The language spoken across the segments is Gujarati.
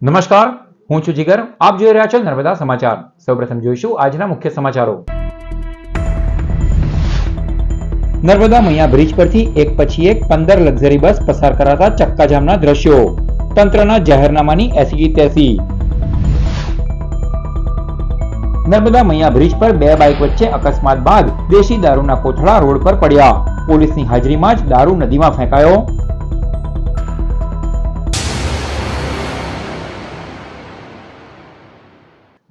નમસ્કાર, હું છું જીગર. આપ જોઈ રહ્યા છો નર્મદા સમાચાર. સૌપ્રથમ જોઈશું આજના મુખ્ય સમાચારો. નર્મદા મૈયા બ્રિજ પરથી એક પછી એક 15 લક્ઝરી બસ પસાર કરાતા ચક્કાજામના દ્રશ્યો. તંત્રના જાહેરનામાની એસી તેસી. નર્મદા મૈયા બ્રિજ પર બે બાઇક વચ્ચે અકસ્માત બાદ દેશી દારૂના કોથળા રોડ પર પડ્યા. પોલીસની હાજરીમાં જ દારૂ નદીમાં ફેંકાયો.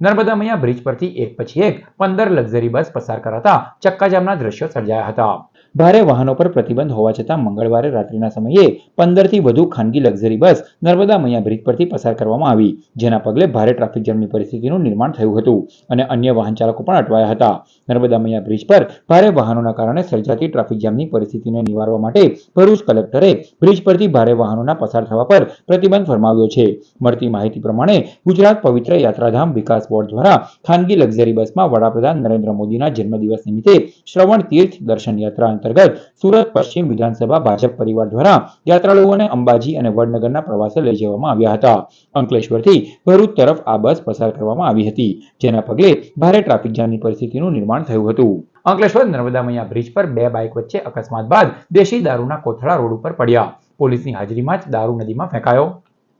નર્મદા મૈયા બ્રિજ પરથી એક પછી એક 15 લક્ઝરી બસ પસાર કરાતા ચક્કાજામના દ્રશ્યો સર્જાયા હતા. ભારે વાહનો પર પ્રતિબંધ હોવા છતાં મંગળવારે રાત્રિના સમયે 15 થી વધુ ખાનગી લક્ઝરી બસ નર્મદા મૈયા બ્રિજ પરથી પસાર કરવામાં આવી, જેના પગલે ભારે ટ્રાફિક જામની પરિસ્થિતિનું નિર્માણ થયું હતું અને અન્ય વાહન ચાલકો પણ અટવાયા હતા. નર્મદા મૈયા બ્રિજ પર ભારે વાહનોના કારણે સર્જાતી ટ્રાફિક જામની પરિસ્થિતિને નિવારવા માટે ભરૂચ કલેક્ટરે બ્રિજ પરથી ભારે વાહનોના પસાર થવા પર પ્રતિબંધ ફરમાવ્યો છે. મળતી માહિતી પ્રમાણે ગુજરાત પવિત્ર યાત્રાધામ વિકાસ બોર્ડ દ્વારા ખાનગી લક્ઝરી બસમાં વડાપ્રધાન નરેન્દ્ર મોદીના જન્મદિવસ નિમિત્તે શ્રવણ તીર્થ દર્શન યાત્રા અંતર્ગત સુરત પશ્ચિમ વિધાનસભા ભાજપ પરિવાર દ્વારા યાત્રાળુઓને અંબાજી અને વડનગરના પ્રવાસે લઈ જવામાં આવ્યા હતા. અંકલેશ્વરથી ભરૂચ તરફ આ બસ પસાર કરવામાં આવી હતી, જેના પગલે ભારે ટ્રાફિક જામની પરિસ્થિતિનું નિર્માણ થયું હતું. અંકલેશ્વર નર્મદા મૈયા બ્રિજ પર બે બાઇક વચ્ચે અકસ્માત બાદ દેશી દારૂના કોથળા રોડ ઉપર પડ્યા. પોલીસની હાજરીમાં જ દારૂ નદીમાં ફેંકાયો.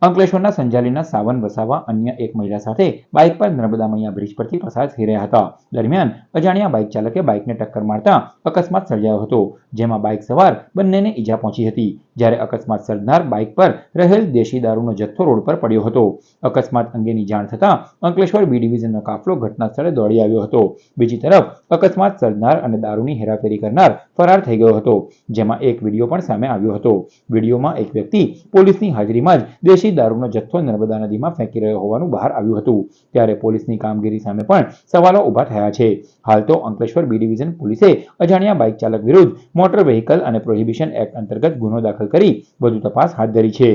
અંકલેશ્વરના સંજાલીના સાવન વસાવા અન્ય એક મહિલા સાથે બાઇક પર નર્મદા મૈયા બ્રિજ પરથી પસાર થઈ રહ્યા હતા. દરમિયાન અજાણ્યા બાઇક ચાલકે બાઇકને ટક્કર મારતા અકસ્માત સર્જાયો હતો, જેમાં બાઇક સવાર બંનેને ઈજા પહોંચી હતી. જ્યારે અકસ્માત સર્જનાર બાઇક પર રહેલ દેશી દારૂનો જથ્થો રોડ પર પડ્યો હતો. અકસ્માત અંગેની જાણ થતાં અંકલેશ્વર બી ડિવિઝનનો કાફલો ઘટના સ્થળે દોડી આવ્યો હતો. બીજી તરફ અકસ્માત સર્જનાર અને દારૂની હેરાફેરી કરનાર ફરાર થઈ ગયો હતો, જેમાં એક વિડીયો પણ સામે આવ્યો હતો. વિડીયોમાં એક વ્યક્તિ પોલીસની હાજરીમાં જ દેશી દારૂનો જથ્થો નર્મદા નદીમાં ફેંકી રહ્યો હોવાનું બહાર આવ્યું હતું. ત્યારે પોલીસની કામગીરી સામે પણ સવાલો ઉભા થયા છે. હાલ તો અંકલેશ્વર બી ડિવિઝન પોલીસે અજાણ્યા બાઇક ચાલક વિરુદ્ધ મોટર વ્હીકલ અને પ્રોહિબિશન એક્ટ અંતર્ગત ગુનો દાખલ કરી વધુ તપાસ હાથ ધરી છે.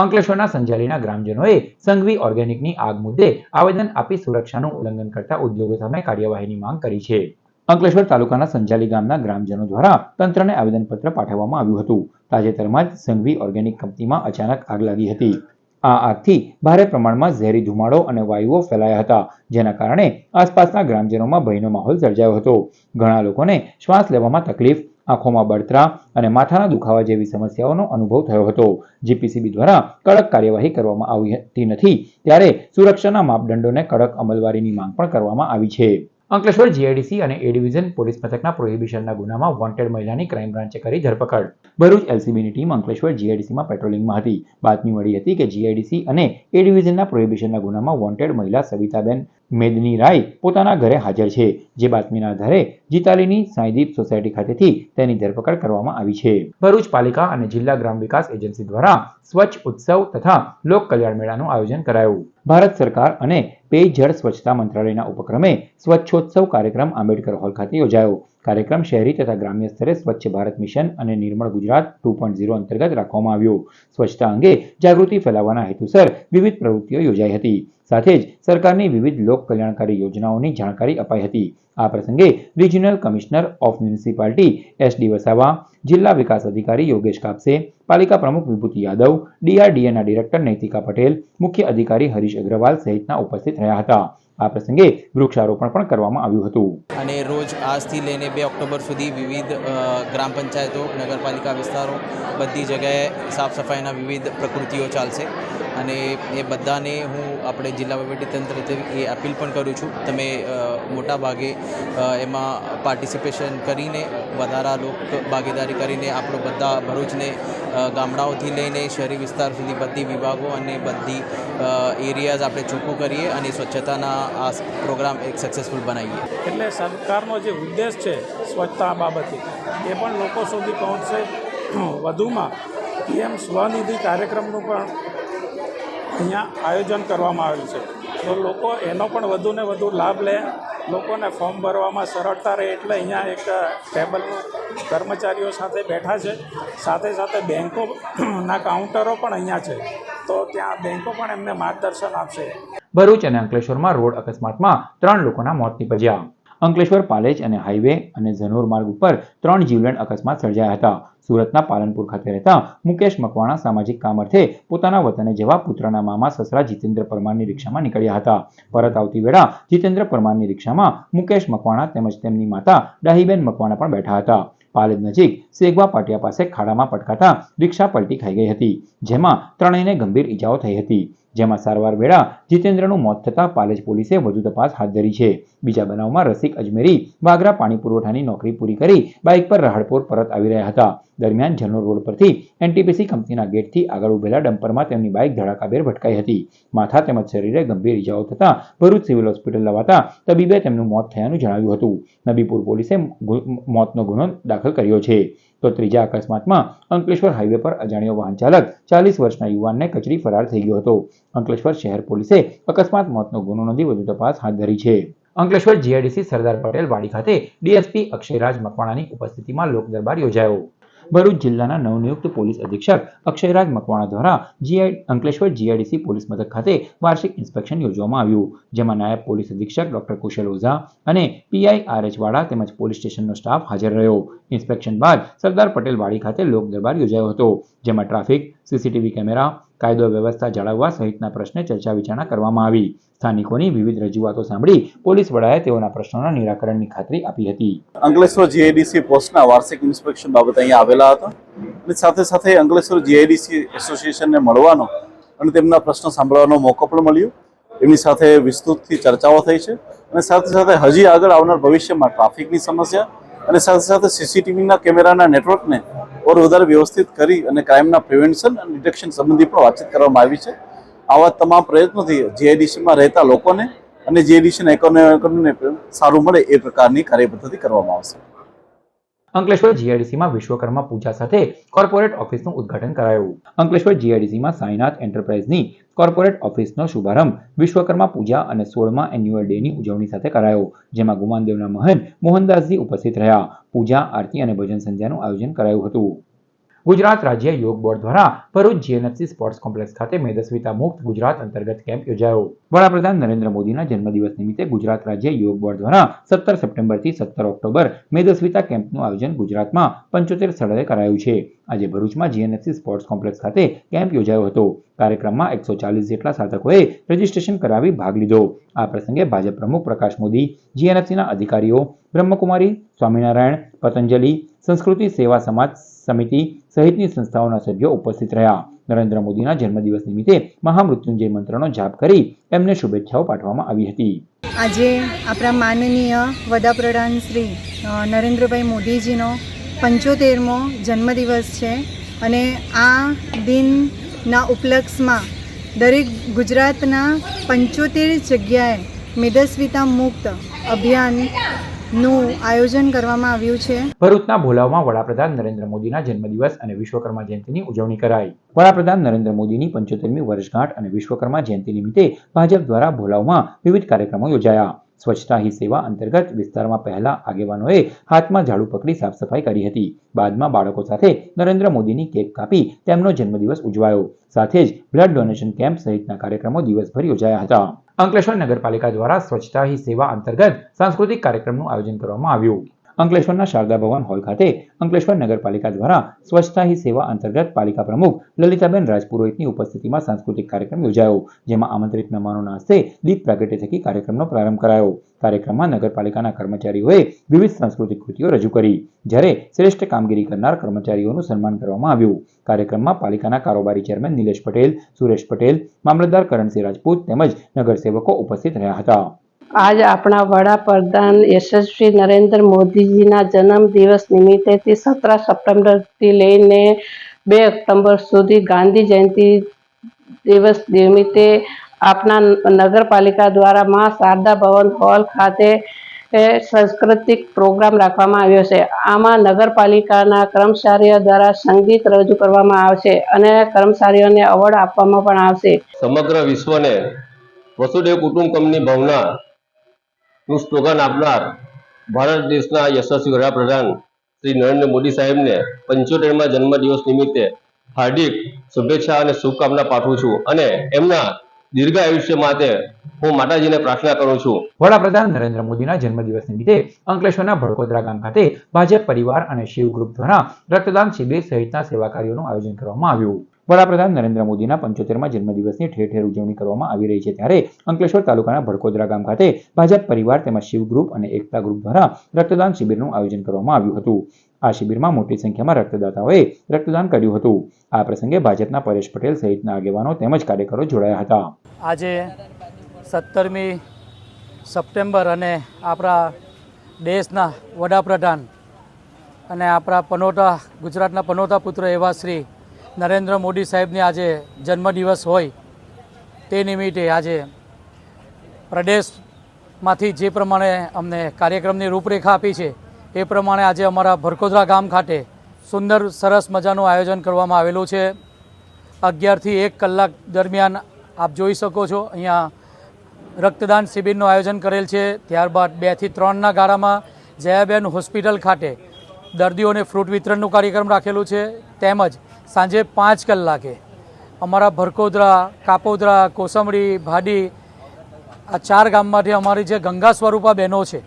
અંકલેશ્વરના સંજાલીના ગ્રામજનોએ સંઘવી ઓર્ગેનિકની આગ મુદ્દે આવેદન આપી સુરક્ષાનું ઉલ્લંઘન કરતા ઉદ્યોગો સામે કાર્યવાહીની માંગ કરી છે. અંકલેશ્વર તાલુકાના સંજાલી ગામના ગ્રામજનો દ્વારા તંત્રને આવેદનપત્ર પાઠવવામાં આવ્યું હતું. તાજેતરમાં જ સંઘવી ઓર્ગેનિક કંપનીમાં અચાનક આગ લાગી હતી. આ આગથી ભારે પ્રમાણમાં ઝેરી ધુમાડો અને વાયુઓ ફેલાયા હતા, જેના કારણે આસપાસના ગ્રામજનોમાં ભયનો માહોલ સર્જાયો હતો. ઘણા લોકોને શ્વાસ લેવામાં તકલીફ, આંખોમાં બળતરા અને માથાના દુખાવા જેવી સમસ્યાઓનો અનુભવ થયો હતો. જીપીસીબી દ્વારા કડક કાર્યવાહી કરવામાં આવતી નથી, ત્યારે સુરક્ષાના માપદંડોને કડક અમલવારીની માંગ પણ કરવામાં આવી છે. અંકલેશ્વર જીઆઈડીસી અને એ ડિવિઝન પોલીસ મથકના પ્રોહિબિશનના ગુનામાં વોન્ટેડ મહિલાની ક્રાઇમ બ્રાન્ચે કરી ધરપકડ. ભરૂચ એલસીબીની ટીમ અંકલેશ્વર જીઆઈડીસીમાં પેટ્રોલિંગમાં હતી. બાતમી મળી હતી કે જીઆઈડીસી અને એ ડિવિઝનના પ્રોહિબિશનના ગુનામાં વોન્ટેડ મહિલા સવિતાબેન મેદની રાય પોતાના ઘરે હાજર છે, જે બાતમીના આધારે જીતાલીની સાંઈદીપ સોસાયટી ખાતેથી તેની ધરપકડ કરવામાં આવી છે. ભરૂચ પાલિકા અને જિલ્લા ગ્રામ વિકાસ એજન્સી દ્વારા સ્વચ્છ ઉત્સવ તથા લોક કલ્યાણ મેળાનું આયોજન કરાયું. ભારત સરકાર અને પેયજળ સ્વચ્છતા મંત્રાલયના ઉપક્રમે સ્વચ્છોત્સવ કાર્યક્રમ આંબેડકર હોલ ખાતે યોજાયો. કાર્યક્રમ શહેરી તથા ગ્રામ્ય સ્તરે સ્વચ્છ ભારત મિશન અને નિર્મળ ગુજરાત 2.0 અંતર્ગત રાખવામાં આવ્યો. સ્વચ્છતા અંગે જાગૃતિ ફેલાવવાના હેતુસર વિવિધ પ્રવૃત્તિઓ યોજાઈ હતી. સાથે જ સરકારની વિવિધ લોક કલ્યાણકારી યોજનાઓની જાણકારી અપાઈ હતી. આ પ્રસંગે regional commissioner of municipality SD Vasava, જિલ્લા વિકાસ અધિકારી યોગેશ કાપસે, પાલિકા પ્રમુખ વિભૂતિ યાદવ, ડીઆરડીએના ડિરેક્ટર નૈતિકા પટેલ, મુખ્ય અધિકારી હરીશ અગ્રવાલ સહિતના ઉપસ્થિત રહ્યા હતા. આ પ્રસંગે વૃક્ષારોપણ પણ કરવામાં આવ્યું હતું. અને રોજ આજથી લઈને 2 ઓક્ટોબર સુધી વિવિધ ગ્રામ પંચાયતો, નગરપાલિકા વિસ્તારો બધી જગ્યાએ સાફ સફાઈના વિવિધ પ્રવૃત્તિઓ ચાલશે અને એ બધાને હું આપણે જિલ્લા વહીવટીતંત્રથી એ અપીલ પણ કરું છું, તમે મોટા ભાગે એમાં પાર્ટિસિપેશન કરીને વધારા લોક ભાગીદારી કરીને આપણો બધા ભરૂચને ગામડાઓથી લઈને શહેરી વિસ્તાર સુધી બધી વિભાગો અને બધી એરિયાઝ આપણે ચોખ્ખું કરીએ અને સ્વચ્છતાના આ પ્રોગ્રામ એક સક્સેસફુલ બનાવીએ. એટલે સરકારનો જે ઉદ્દેશ છે સ્વચ્છતા બાબતે એ પણ લોકો સુધી પહોંચશે. વધુમાં પીએમ સ્વનિધિ કાર્યક્રમનું પણ અહીંયા આયોજન કરવામાં આવેલું છે, તો લોકો એનો પણ વધુને વધુ લાભ લે, લોકોને ફોર્મ ભરવામાં સરળતા રહે. એટલે અહીંયા એક ટેબલનું કર્મચારીઓ સાથે બેઠા છે. સાથે સાથે બેંકોના કાઉન્ટરો પણ અહીંયા છે, તો ત્યાં બેંકો પણ એમને માર્ગદર્શન આપશે. ભરૂચ અને અંકલેશ્વરમાં રોડ અકસ્માતમાં 3 લોકોના મોત નીપજ્યા. અંકલેશ્વર પાલેજ અને હાઈવે અને ઝનોર માર્ગ ઉપર 3 જીવલેણ અકસ્માત સર્જાયા હતા. સુરતના પાલનપુર ખાતે રહેતા મુકેશ મકવાણા સામાજિક કામ અર્થે પોતાના વતને જવા પુત્રના મામા સસરા જીતેન્દ્ર પરમારની રિક્ષામાં નીકળ્યા હતા. પરત આવતી વેળા જીતેન્દ્ર પરમારની રિક્ષામાં મુકેશ મકવાણા તેમજ તેમની માતા ડાહીબેન મકવાણા પણ બેઠા હતા. પાલેજ નજીક સેગવા પાટિયા પાસે ખાડામાં પટકાતા રિક્ષા પલટી ખાઈ ગઈ હતી, જેમાં ત્રણેયને ગંભીર ઈજાઓ થઈ હતી. જેમાં સારવાર વેળા જીતેન્દ્રનું મોત થતાં પાલેજ પોલીસે વધુ તપાસ હાથ ધરી છે. બીજા બનાવમાં રસિક અજમેરી વાગરા પાણી પુરવઠાની નોકરી પૂરી કરી બાઇક પર રહાડપોર પરત આવી રહ્યા હતા. દરમિયાન જનોર રોડ પરથી એનટીપીસી કંપનીના ગેટથી આગળ ઉભેલા ડમ્પરમાં તેમની બાઇક ધડાકાભેર ભટકાઈ હતી. માથા તેમજ શરીરે ગંભીર ઈજાઓ થતાં ભરૂચ સિવિલ હોસ્પિટલ લવાતા તબીબે તેમનું મોત થયાનું જણાવ્યું હતું. નબીપુર પોલીસે મોતનો ગુનો દાખલ કર્યો છે. તો ત્રીજા અકસ્માતમાં અંકલેશ્વર હાઈવે પર અજાણ્યો વાહન ચાલક 40 વર્ષના યુવાનને કચડી ફરાર થઈ ગયો હતો. અંકલેશ્વર શહેર પોલીસે અકસ્માત મોતનો ગુનો નોંધી વધુ તપાસ હાથ ધરી છે. અંકલેશ્વર જીઆઈડીસી સરદાર પટેલ વાડી ખાતે ડીએસપી અક્ષયરાજ મકવાણાની ઉપસ્થિતિમાં લોક દરબાર યોજાયો. ભરૂચ જિલ્લાના નવનિયુક્ત પોલીસ અધિક્ષક અક્ષયરાજ મકવાણા દ્વારા અંકલેશ્વર જીઆઈડીસી પોલીસ મથક ખાતે વાર્ષિક ઇન્સ્પેક્શન યોજવામાં આવ્યું, જેમાં નાયબ પોલીસ અધિક્ષક ડોક્ટર કુશલ ઓઝા અને પીઆઈ આરએચ વાડા તેમજ પોલીસ સ્ટેશનનો સ્ટાફ હાજર રહ્યો. ઇન્સ્પેક્શન બાદ સરદાર પટેલ વાડી ખાતે લોક દરબાર યોજાયો હતો, જેમાં ટ્રાફિક, સીસીટીવી કેમેરા, કાયદો વ્યવસ્થા જાળવવા સહિતના પ્રશ્ને ચર્ચા વિચારણા કરવામાં આવી. સ્થાનિકોની વિવિધ રજૂઆતો સાંભળી પોલીસ વડાએ તેઓના પ્રશ્નોના નિરાકરણની ખાતરી આપી હતી. અંકલેશ્વર જીઆઈડીસી પોસ્ટના વાર્ષિક ઇન્સ્પેક્શન બાબતે અહીંયા આવેલા હતા અને સાથે સાથે અંકલેશ્વર જીઆઈડીસી એસોસિએશનને મળવાનો અને તેમના પ્રશ્નો સાંભળવાનો મોકો પણ મળ્યો. એમની સાથે વિસ્તૃતથી ચર્ચાઓ થઈ છે અને સાથે સાથે હજી આગળ આવનાર ભવિષ્યમાં ટ્રાફિકની સમસ્યા અને સાથે સાથે સીસીટીવીના કેમેરાના નેટવર્કને ઓર વધારે વ્યવસ્થિત કરી અને ક્રાઇમના પ્રિવેન્શન અને ડિટેક્શન સંબંધી પણ વાતચીત કરવામાં આવી છે. આવા તમામ પ્રયત્નોથી જીઆઈડીસીમાં રહેતા લોકોને અને જીઆઈડીસીના ઇકોનોમીને સારું મળે એ પ્રકારની કાર્યપદ્ધતિ કરવામાં આવશે. અંકલેશ્વર જીઆઈડીસીમાં વિશ્વકર્મા પૂજા સાથે કોર્પોરેટ ઓફિસનું ઉદ્ઘાટન કરાયું. અંકલેશ્વર જીઆઈડીસીમાં સાઈનાથ એન્ટરપ્રાઇઝની કોર્પોરેટ ઓફિસનો શુભારંભ વિશ્વકર્મા પૂજા અને 16મા એન્યુઅલ ડેની ઉજવણી સાથે કરાયો, જેમાં ગુમાનદેવના મહંત મોહનદાસજી ઉપસ્થિત રહ્યા. પૂજા, આરતી અને ભજન સંધ્યાનું આયોજન કરાયું હતું. ગુજરાત રાજ્ય યોગ બોર્ડ દ્વારા ભરૂચ જીએનએફસી સ્પોર્ટ્સ કોમ્પ્લેક્સ ખાતે મેદસ્વીતા મુક્ત ગુજરાત અંતર્ગત કેમ્પ યોજાયો. વડાપ્રધાન નરેન્દ્ર મોદીના જન્મદિવસ નિમિત્તે ગુજરાત રાજ્ય યોગ બોર્ડ દ્વારા 17 સપ્ટેમ્બરથી 17 ઓક્ટોબર મેદસ્વીતા કેમ્પનું આયોજન ગુજરાતમાં 75 સ્થળોએ કરાયું છે. આજે ભરૂચમાં જીએનએફસી સ્પોર્ટ્સ કોમ્પ્લેક્સ ખાતે કેમ્પ યોજાયો હતો. કાર્યક્રમમાં 140 જેટલા સાધકોએ રજીસ્ટ્રેશન કરાવી ભાગ લીધો. આ પ્રસંગે ભાજપ પ્રમુખ પ્રકાશ મોદી, જીએનએફસીના અધિકારીઓ, બ્રહ્મકુમારી, સ્વામિનારાયણ, પતંજલિ, સંસ્કૃતિ સેવા સમાજ સમિતિ સહિતની સંસ્થાઓના સભ્યો ઉપસ્થિત રહ્યા. નરેન્દ્ર મોદીના જન્મદિવસ નિમિત્તે મહામૃત્યુંજય મંત્રનો જાપ કરી એમને શુભેચ્છાઓ પાઠવવામાં આવી હતી. આજે આપણા માનનીય વડાપ્રધાન શ્રી નરેન્દ્રભાઈ મોદીજીનો 75મો જન્મદિવસ છે અને આ દિનના ઉપલક્ષમાં દરેક ગુજરાતના 75 જગ્યાએ મેદસ્વીતા મુક્ત અભિયાનનું આયોજન કરવામાં આવ્યું છે. ભરૂચના ભોલાવમાં વડાપ્રધાન નરેન્દ્ર મોદીના જન્મદિવસ અને વિશ્વકર્મા જયંતિની ઉજવણી કરાઈ. વડાપ્રધાન નરેન્દ્ર મોદીની 75મી વર્ષગાંઠ અને વિશ્વકર્મા જયંતિ નિમિત્તે ભાજપ દ્વારા ભોલાવમાં વિવિધ કાર્યક્રમો યોજાયા. સ્વચ્છતા હી સેવા અંતર્ગત વિસ્તારમાં પહેલા આગેવાનોએ હાથમાં ઝાડુ પકડી સાફ સફાઈ કરી હતી. બાદમાં બાળકો સાથે નરેન્દ્ર મોદીની કેક કાપી તેમનો જન્મદિવસ ઉજવાયો. સાથે જ બ્લડ ડોનેશન કેમ્પ સહિતના કાર્યક્રમો દિવસભર યોજાયા હતા. અંકલેશ્વર નગરપાલિકા દ્વારા સ્વચ્છતા હી સેવા અંતર્ગત સાંસ્કૃતિક કાર્યક્રમનું આયોજન કરવામાં આવ્યું. અંકલેશ્વરના શારદા ભવન હોલ ખાતે અંકલેશ્વર નગરપાલિકા દ્વારા સ્વચ્છતા હી સેવા અંતર્ગત પાલિકા પ્રમુખ લલિતાબેન રાજપુરોહિતની ઉપસ્થિતિમાં સાંસ્કૃતિક કાર્યક્રમ યોજાયો, જેમાં આમંત્રિત મહેમાનોના હસ્તે દીપ પ્રાગટ્ય થકી કાર્યક્રમનો પ્રારંભ કરાયો. કાર્યક્રમમાં નગરપાલિકાના કર્મચારીઓએ વિવિધ સાંસ્કૃતિક કૃતિઓ રજૂ કરી, જ્યારે શ્રેષ્ઠ કામગીરી કરનાર કર્મચારીઓનું સન્માન કરવામાં આવ્યું. કાર્યક્રમમાં પાલિકાના કારોબારી ચેરમેન નિલેશ પટેલ, સુરેશ પટેલ, મામલતદાર કરણસિંહ રાજપૂત તેમજ નગરસેવકો ઉપસ્થિત રહ્યા હતા. આજ આપણા વડાપ્રધાન યશસ્વી નરેન્દ્ર મોદીજીના જન્મદિવસ નિમિત્તેથી 17 સપ્ટેમ્બરથી લઈને 2 ઓક્ટોબર સુધી ગાંધી જયંતિ દિવસ નિમિત્તે આપણા નગરપાલિકા દ્વારા મા શારદા ભવન હોલ ખાતે સાંસ્કૃતિક પ્રોગ્રામ રાખવામાં આવ્યો છે. આમાં નગરપાલિકાના કર્મચારીઓ દ્વારા સંગીત રજૂ કરવામાં આવશે અને કર્મચારીઓને એવોર્ડ આપવામાં પણ આવશે. સમગ્ર વિશ્વને વસુદેવ કુટુંબકમની ભાવના નું સ્લોગન આપનાર ભારત દેશના યશસ્વી વડાપ્રધાન શ્રી નરેન્દ્ર મોદી સાહેબને 75મા જન્મદિવસ નિમિત્તે હાર્દિક શુભેચ્છા અને શુભકામના પાઠવું છું અને એમના દીર્ઘ આયુષ્ય માટે હું માતાજીને પ્રાર્થના કરું છું. વડાપ્રધાન નરેન્દ્ર મોદીના જન્મદિવસ નિમિત્તે અંકલેશ્વરના ભડકોદરા ગામ ખાતે ભાજપ પરિવાર અને શિવ ગ્રુપ દ્વારા રક્તદાન શિબિર સહિતના સેવા કાર્યોનું આયોજન કરવામાં આવ્યું. વડાપ્રધાન નરેન્દ્ર મોદીના 75મા જન્મદિવસની ઠેર ઠેર ઉજવણી કરવામાં આવી રહી છે, ત્યારે અંકલેશ્વર તાલુકાના ભડકોદરા ગામ ખાતે ભાજપ પરિવાર તેમજ શિવ ગ્રુપ અને એકતા ગ્રુપ દ્વારા રક્તદાન શિબિરનું આયોજન કરવામાં આવ્યું હતું. આ શિબિરમાં મોટી સંખ્યામાં રક્તદાતાઓએ રક્તદાન કર્યું હતું. આ પ્રસંગે ભાજપના પરેશ પટેલ સહિતના આગેવાનો તેમજ કાર્યકરો જોડાયા હતા. આજે 17મી સપ્ટેમ્બર અને આપણા દેશના વડાપ્રધાન અને આપણા ગુજરાતના પનોતા પુત્ર એવા શ્રી નરેન્દ્ર મોદી સાહેબની આજે જન્મદિવસ હોય તે નિમિત્તે આજે પ્રદેશમાંથી જે પ્રમાણે અમને કાર્યક્રમની રૂપરેખા આપી છે એ પ્રમાણે આજે અમારા ભડકોદરા ગામ ખાતે સુંદર સરસ મજાનું આયોજન કરવામાં આવેલું છે. 11 થી 1 કલાક દરમિયાન આપ જોઈ શકો છો અહીંયા રક્તદાન શિબિરનું આયોજન કરેલ છે. ત્યારબાદ 2 થી 3ના ગાળામાં જયાબેન હોસ્પિટલ ખાતે દર્દીઓને ફ્રૂટ વિતરણનું કાર્યક્રમ રાખેલું છે. તેમજ સાંજે 5 કલાકે અમારા ભડકોદરા, કાપોદરા, કોસંબડી, ભાડી આ 4 ગામમાંથી અમારી જે ગંગા સ્વરૂપા બહેનો છે,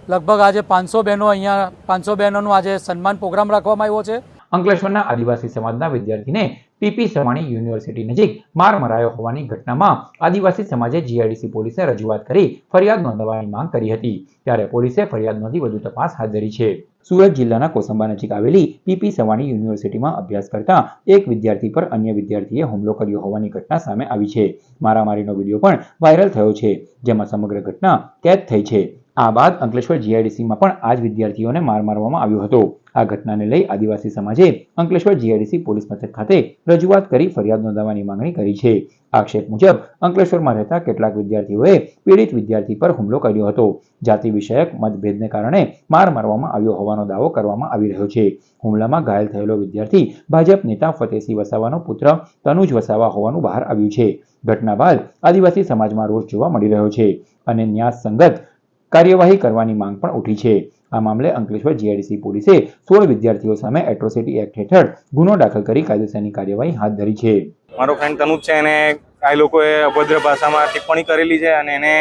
લગભગ આજે 500 બહેનો અહીંયા 500 બહેનોનું આજે સન્માન પ્રોગ્રામ રાખવામાં આવ્યો છે. અંકલેશ્વરના આદિવાસી સમાજના વિદ્યાર્થીને પીપી સવાણી યુનિવર્સિટી નજીક માર મરાયો હોવાની ઘટનામાં આદિવાસી સમાજે જીઆઈડીસી પોલીસને રજૂઆત કરી ફરિયાદ નોંધવાની માંગ કરી હતી, ત્યારે પોલીસે ફરિયાદ નોંધી વધુ તપાસ હાથ ધરી છે. સુરત જિલ્લાના કોસંબા નજીક આવેલી પીપી સવાણી યુનિવર્સિટીમાં અભ્યાસ કરતા એક વિદ્યાર્થી પર અન્ય વિદ્યાર્થીએ હુમલો કર્યો હોવાની ઘટના સામે આવી છે. મારામારીનો વિડીયો પણ વાયરલ થયો છે, જેમાં સમગ્ર ઘટના કેદ થઈ છે. આ બાદ અંકલેશ્વર જીઆઈડીસીમાં પણ આ જ વિદ્યાર્થીઓને માર મારવામાં આવ્યો હતો. આ ઘટનાને લઈ આદિવાસી સમાજે અંકલેશ્વર જીઆઈડીસી પોલીસ મથક ખાતે રજૂઆત કરી ફરિયાદ નોંધવાની માંગણી કરી છે. આક્ષેપ મુજબ અંકલેશ્વરમાં રહેતા કેટલાક વિદ્યાર્થીઓએ પીડિત વિદ્યાર્થી પર હુમલો કર્યો હતો. જાતિ વિષયક મતભેદને કારણે માર મારવામાં આવ્યો હોવાનો દાવો કરવામાં આવી રહ્યો છે. હુમલામાં ઘાયલ થયેલો વિદ્યાર્થી ભાજપ નેતા ફતેસિંહ વસાવાનો પુત્ર તનુજ વસાવા હોવાનું બહાર આવ્યું છે. ઘટના બાદ આદિવાસી સમાજમાં રોષ જોવા મળી રહ્યો છે અને ન્યાયસંગત કાર્યવાહી કરવાની માંગ પણ ઉઠી છે. આ મામલે અંકલેશ્વર જીઆઈડીસી પોલીસે 16 વિદ્યાર્થીઓ સામે એટ્રોસિટી એક્ટ હેઠળ ગુનો દાખલ કરી કાયદેસરની કાર્યવાહી હાથ ધરી છે. મારો ફ્રેન્ડ તનુજ છે, એને આ લોકોએ અભદ્ર ભાષામાં ટિપ્પણી કરેલી છે અને એને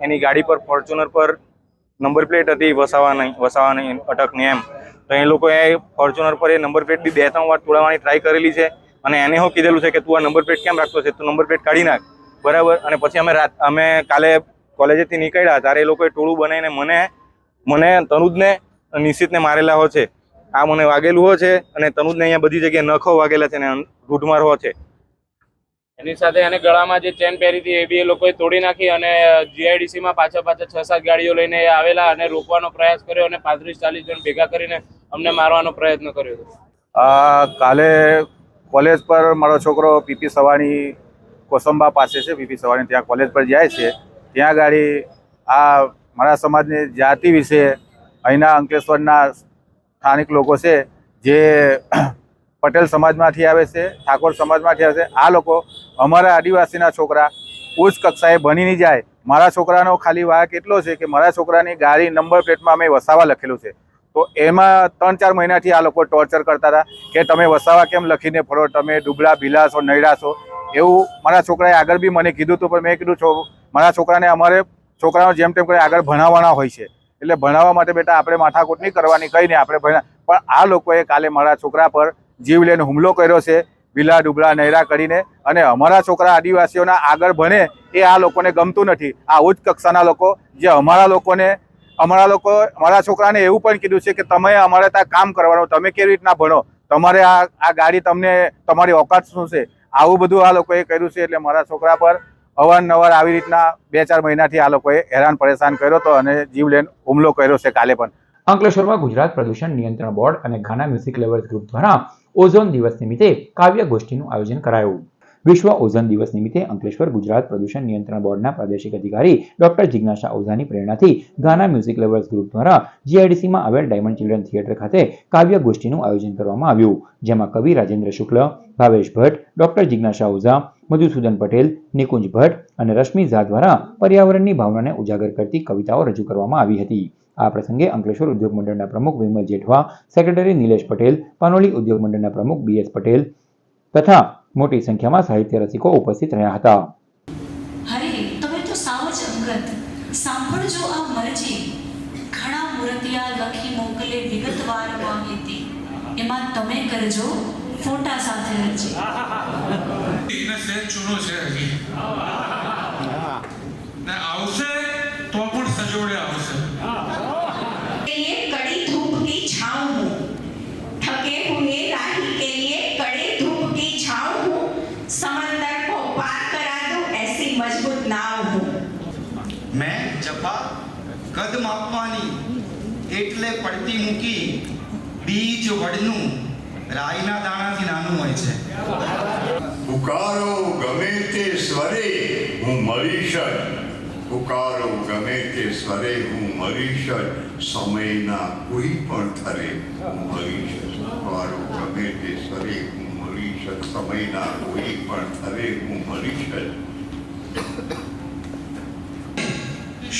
એની ગાડી પર ફોર્ચ્યુનર પર નંબર પ્લેટ હતી વસાવાની અટકની એમ, તો એ લોકોએ ફોર્ચ્યુનર પર એ નંબર પ્લેટ બી 2-3 વાર તોડવાની ટ્રાય કરેલી છે અને એને શું કીધેલું છે કે તું આ નંબર પ્લેટ કેમ રાખતો છે, તું નંબર પ્લેટ કાઢી નાખ, બરાબર. અને પછી અમે કાલે કોલેજેથી નીકળ્યા ત્યારે એ લોકોએ ટોળું બનાવીને મને તનુજને નિશિતને મારેલા હો છે. આ મને વાગેલું હો છે અને તનુજને અહીંયા બધી જગ્યાએ નખો વાગેલા છે અને રૂઢમાર હો છે. એની સાથે એને ગળામાં જે ચેન પહેરી હતી એ બી એ લોકોએ તોડી નાખી અને જીઆઈડીસીમાં પાછા 6-7 ગાડીઓ લઈને આવેલા અને રોકવાનો પ્રયાસ કર્યો અને 35-40 જણ ભેગા કરીને અમને મારવાનો પ્રયત્ન કર્યો હતો. કાલે કોલેજ પર મારો છોકરો પીપી સવાણી કોસંબા પાસે છે, પીપી સવાણી ત્યાં કોલેજ પર જાય છે. ત્યાં ગાડી આ મારા સમાજની જાતિ વિશે અહીંના અંકલેશ્વરના સ્થાનિક લોકો છે જે પટેલ સમાજમાંથી આવે છે, ઠાકોર સમાજમાંથી આવે છે. આ લોકો અમારા આદિવાસીના છોકરા ઉચ્ચ કક્ષાએ ભણી નહીં જાય. મારા છોકરાનો ખાલી વાક એટલો છે કે મારા છોકરાની ગાડી નંબર પ્લેટમાં અમે વસાવા લખેલું છે, તો એમાં 3-4 મહિનાથી આ લોકો ટોર્ચર કરતા હતા કે તમે વસાવા કેમ લખીને ફરો, તમે ડુબળા ભીલા છો, નૈડા છો, એવું મારા છોકરાએ આગળ બી મને કીધું હતું. પણ મેં કીધું મારા છોકરાને અમારે છોકરાઓ જેમ તેમ કરી આગળ ભણાવવાના હોય છે, એટલે ભણાવવા માટે બેટા આપણે માથાકૂટ નહીં કરવાની, કંઈ નહીં આપણે ભણા. પણ આ લોકોએ કાલે મારા છોકરા પર જીવ લઈને હુમલો કર્યો છે, ભીલા ડુબળા નૈરા કરીને. અને અમારા છોકરા આદિવાસીઓના આગળ ભણે એ આ લોકોને ગમતું નથી. આ ઉચ્ચ કક્ષાના લોકો જે અમારા છોકરાને એવું પણ કીધું છે કે તમે અમારે ત્યાં કામ કરવાનું, તમે કેવી રીતના ભણો, તમારે આ ગાડી તમને તમારી ઓકાત શું છે, આવું બધું આ લોકોએ કર્યું છે. એટલે મારા છોકરા પર અવારનવાર આવી રીતના 2-4 મહિનાથી આ લોકોએ હેરાન પરેશાન કર્યો હતો અને જીવલેણ હુમલો કર્યો છે કાલે પણ. અંકલેશ્વરમાં ગુજરાત પ્રદૂષણ નિયંત્રણ બોર્ડ અને ઘાના મ્યુઝિક લવર્સ ગ્રુપ દ્વારા ઓઝોન દિવસ નિમિત્તે કાવ્ય ગોષ્ઠીનું આયોજન કરાયું. વિશ્વ ઓઝોન દિવસ નિમિત્તે અંકલેશ્વર ગુજરાત પ્રદૂષણ નિયંત્રણ બોર્ડના પ્રાદેશિક અધિકારી ડોક્ટર જિજ્ઞાસા ઓઝાની પ્રેરણાથી ઘાના મ્યુઝિક લવર્સ ગ્રુપ દ્વારા જીઆઈડીસીમાં આવેલ ડાયમંડ ચિલ્ડ્રન થિયેટર ખાતે કાવ્ય ગોષ્ઠીનું આયોજન કરવામાં આવ્યું, જેમાં કવિ રાજેન્દ્ર શુક્લ, ભાવેશ ભટ્ટ, ડોક્ટર જિજ્ઞાસા ઓઝા, મધુસૂદન પટેલ, નિકુંજ ભટ્ટ અને રશ્મિ ઝા દ્વારા પર્યાવરણની ભાવનાને ઉજાગર કરતી કવિતાઓ રજૂ કરવામાં આવી હતી. આ પ્રસંગે અંકલેશ્વર ઉદ્યોગ મંડળના પ્રમુખ વિમલ જેઠવા, સેક્રેટરી નિલેશ પટેલ, પાનોલી ઉદ્યોગ મંડળના પ્રમુખ BS પટેલ તથા મોટી સંખ્યામાં સાહિત્ય રસિકો ઉપસ્થિત રહ્યા હતા. સાંભળજો આ મરજી, ઘણા મૂર્તિયા લખી મોકલે વિગતવાર માહિતી, એમાં તમે કરજો ફોટા સાથે રજી. એને સેજ ચૂનો છે હજી ને આવશે તો પણ સજોડે આવશે. ये कड़ी धूप की छाँव हूँ, थके हुए राही के लिए कड़े धूप की छाँव हूँ, समंदर को पार करा दूं ऐसी मजबूत नाव हूँ. मैं जपा कद मापवानी એટલે પડતી મૂકી, બીજ વડનું રાઈના દાણાથી નાનું હોય છે. પુકારો ગમે તે સ્વરે હું મળીશ જ, પુકારો ગમે તે સ્વરે હું મળીશ જ, સમયના કોઈ પણ થરે હું મળીશ જ. પુકારો ગમે તે સ્વરે હું મળીશ જ, સમયના કોઈ પણ થરે હું મળીશ જ.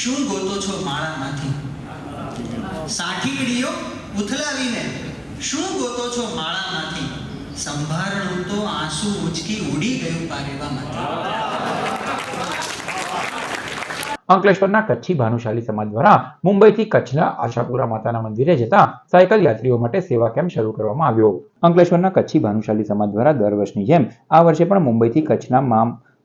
શું ગોતો છો માળામાંથી? સાઠીડીઓ ઉથલાવીને શું ગોતો છો માળામાંથી? સંભાળું તો આંસુ ઉચકી ઉડી ગયું પારેવામાંથી. અંકલેશ્વરના કચ્છી ભાનુશાલી સમાજ દ્વારા મુંબઈથી કચ્છના આશાપુરા માતાના મંદિરે જતા સાયકલ યાત્રીઓ માટે સેવા કેમ્પ શરૂ કરવામાં આવ્યો. અંકલેશ્વરના કચ્છી ભાનુશાલી સમાજ દ્વારા દર વર્ષની જેમ આ વર્ષે પણ મુંબઈથી કચ્છના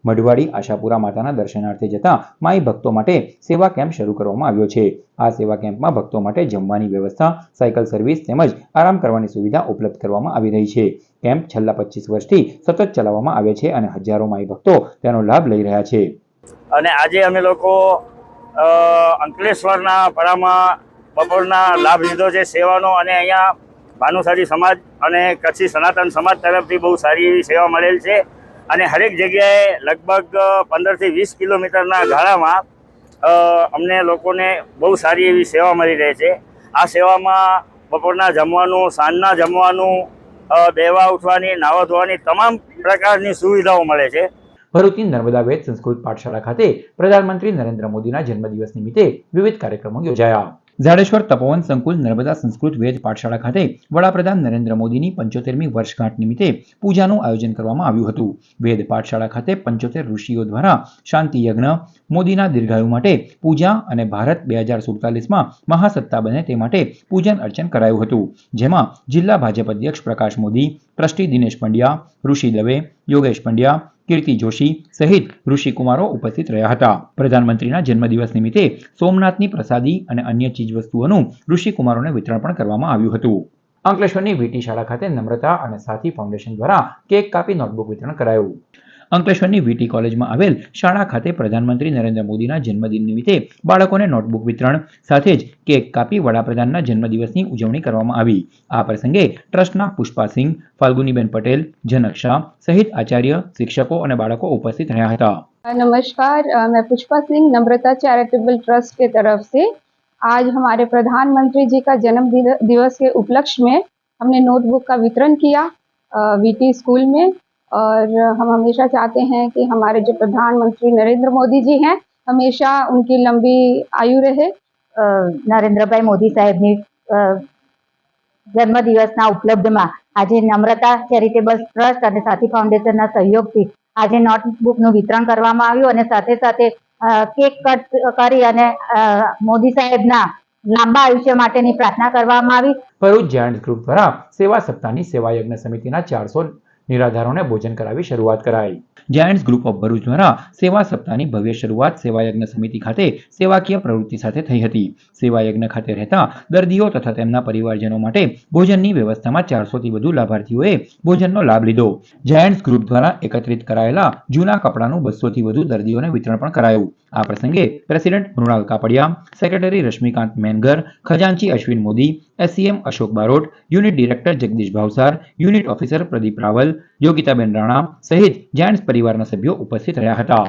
મઢવાડી આશાપુરા માતાના દર્શનાર્થે જતા માઈ ભક્તો માટે સેવા કેમ્પ શરૂ કરવામાં આવ્યો છે. આ સેવા કેમ્પમાં ભક્તો માટે જમવાની વ્યવસ્થા, સાયકલ સર્વિસ તેમજ આરામ કરવાની સુવિધા ઉપલબ્ધ કરવામાં આવી રહી છે. કેમ્પ છેલ્લા 25 વર્ષથી સતત ચલાવવામાં આવે છે અને હજારો માઈ ભક્તો તેનો લાભ લઈ રહ્યા છે. અને આજે અમે લોકો અંકલેશ્વરના પરામાં બપોરના લાભ લીધો છે સેવાનો, અને અહીંયા ભાનુશાલી સમાજ અને કચ્છી સનાતન સમાજ તરફથી બહુ સારી એવી સેવા મળેલ છે. અને હરેક જગ્યાએ લગભગ 15 થી 20 કિલોમીટરના ગાળામાં અમને લોકોને બહુ સારી એવી સેવા મળી રહે છે. આ સેવામાં બપોરના જમવાનું, સાંજના જમવાનું, બેવા ઉઠવાની, નાહવા ધોવાની તમામ પ્રકારની સુવિધાઓ મળે છે. ભરૂચની નર્મદા વેદ સંસ્કૃત પાઠશાળા ખાતે પ્રધાનમંત્રી નરેન્દ્ર મોદીના જન્મદિવસ નિમિત્તે વિવિધ કાર્યક્રમો યોજાયા. ઝાડેશ્વર તપોવન સંકુલ નર્મદા સંસ્કૃત વેદ પાઠશાળા ખાતે વડાપ્રધાન નરેન્દ્ર મોદીની 75મી વર્ષગાંઠ નિમિત્તે પૂજાનું આયોજન કરવામાં આવ્યું હતું. વેદ પાઠશાળા ખાતે 75 ઋષિઓ દ્વારા શાંતિ યજ્ઞ, મોદીના દીર્ઘાયુ માટે પૂજા અને ભારત 2047માં મહાસત્તા બને તે માટે પૂજન અર્ચન કરાયું હતું. જેમાં જિલ્લા ભાજપ અધ્યક્ષ પ્રકાશ મોદી, ટ્રસ્ટી દિનેશ પંડ્યા, ઋષિ દવે, યોગેશ પંડ્યા, કીર્તિ જોશી સહિત ઋષિકુમારો ઉપસ્થિત રહ્યા હતા. પ્રધાનમંત્રીના જન્મદિવસ નિમિત્તે સોમનાથની પ્રસાદી અને અન્ય ચીજવસ્તુઓનું ઋષિકુમારોને વિતરણ પણ કરવામાં આવ્યું હતું. અંકલેશ્વરની વીટી શાળા ખાતે નમ્રતા અને સાથી ફાઉન્ડેશન દ્વારા કેક કાપી નોટબુક વિતરણ કરાયું. અંકલેશ્વરની વીટી કોલેજમાં આવેલ શાળા ખાતે પ્રધાનમંત્રી નરેન્દ્ર મોદીના જન્મદિન નિમિત્તે બાળકોને નોટબુક વિતરણ સાથે જ કેક કાપી વડાપ્રધાનના જન્મદિવસની ઉજવણી કરવામાં આવી. આ પ્રસંગે ટ્રસ્ટના પુષ્પાસિંહ, ફાલ્ગુનીબેન પટેલ, જનક શાહ સહિત આચાર્ય, શિક્ષકો અને બાળકો ઉપस्थित રહ્યા હતા. नमस्कार, मैं पुष्पा सिंह नम्रता चैरिटेबल ट्रस्ट के तरफ से आज हमारे प्रधानमंत्री जी का जन्म दिवस के उपलक्ष्य में हमने नोटबुक का वितरण किया वीटी स्कूल में. और हम हमेशा चाहते हैं कि हमारे जो प्रधानमंत्री नरेंद्र मोदी जी हैं हमेशा उनकी लंबी आयु रहे. નરેન્દ્રભાઈ મોદી સાહેબની જન્મદિવસના ઉપલબ્ધમાં આજે નમ્રતા ચેરિટેબલ ટ્રસ્ટ અને સાથી ફાઉન્ડેશનના સહયોગથી આજે નોટબુકનું વિતરણ કરવામાં આવ્યું અને સાથે સાથે કેક કટ કરી અને મોદી સાહેબના લાંબા આયુષ્ય માટેની પ્રાર્થના કરવામાં આવી. ભરૂચ જાયન્ટ્સ ગ્રુપ દ્વારા સેવા સપ્તાહની સેવા યજ્ઞ સમિતિના 400 નિરાધારોને ભોજન કરાવી શરૂઆત કરાઈ. જાયન્ટ્સ ગ્રુપ ઓફ ભરૂચ દ્વારા સેવા સપ્તાહની ભવ્ય શરૂઆત સેવા યજ્ઞ સમિતિ ખાતે સેવાકીય પ્રવૃત્તિ સાથે થઈ હતી. સેવા યજ્ઞ ખાતે રહેતા દર્દીઓ તથા તેમના પરિવારજનો માટે ભોજનની વ્યવસ્થામાં 400 થી વધુ લાભાર્થીઓએ ભોજનનો લાભ લીધો. જાયન્ટ્સ ગ્રુપ દ્વારા એકત્રિત કરાયેલા જૂના કપડાનું 200 થી વધુ દર્દીઓને વિતરણ પણ કરાયું. આ પ્રસંગે પ્રેસિડેન્ટ મૃણાલ કાપડિયા, સેક્રેટરી રશ્મિકાંત મેનગર, ખજાનચી Ashwin Modi, SCM Ashok Barot, unit director Jagdish Bhavsar, unit officer Pradeep Raval, Yogitaben Rana સહિત જાયન્ટ્સ પરિવારના સભ્યો ઉપસ્થિત રહ્યા હતા.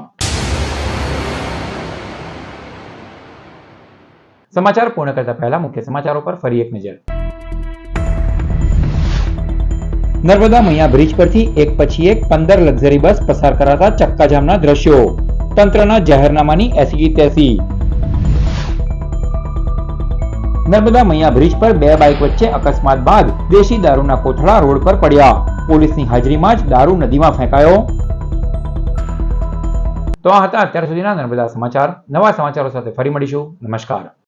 સમાચાર પૂર્ણ કરતા પહેલા મુખ્ય સમાચારો પર ફરી એક નજર. નર્મદા મૈયા બ્રિજ પરથી એક પછી એક 15 લક્ઝરી બસ પસાર કરાતા ચક્કાજામના દ્રશ્યો. તંત્રના જાહેરનામાની એસી તેસી. નર્મદા મૈયા બ્રિજ પર 2 બાઇક વચ્ચે અકસ્માત બાદ દેશી દારૂના કોથળા રોડ પર પડ્યા. પોલીસની હાજરીમાં જ દારૂ નદીમાં ફેંકાયો. તો આ હતા અત્યાર સુધીના નર્મદા સમાચાર. નવા સમાચારો સાથે ફરી મળીશું. નમસ્કાર.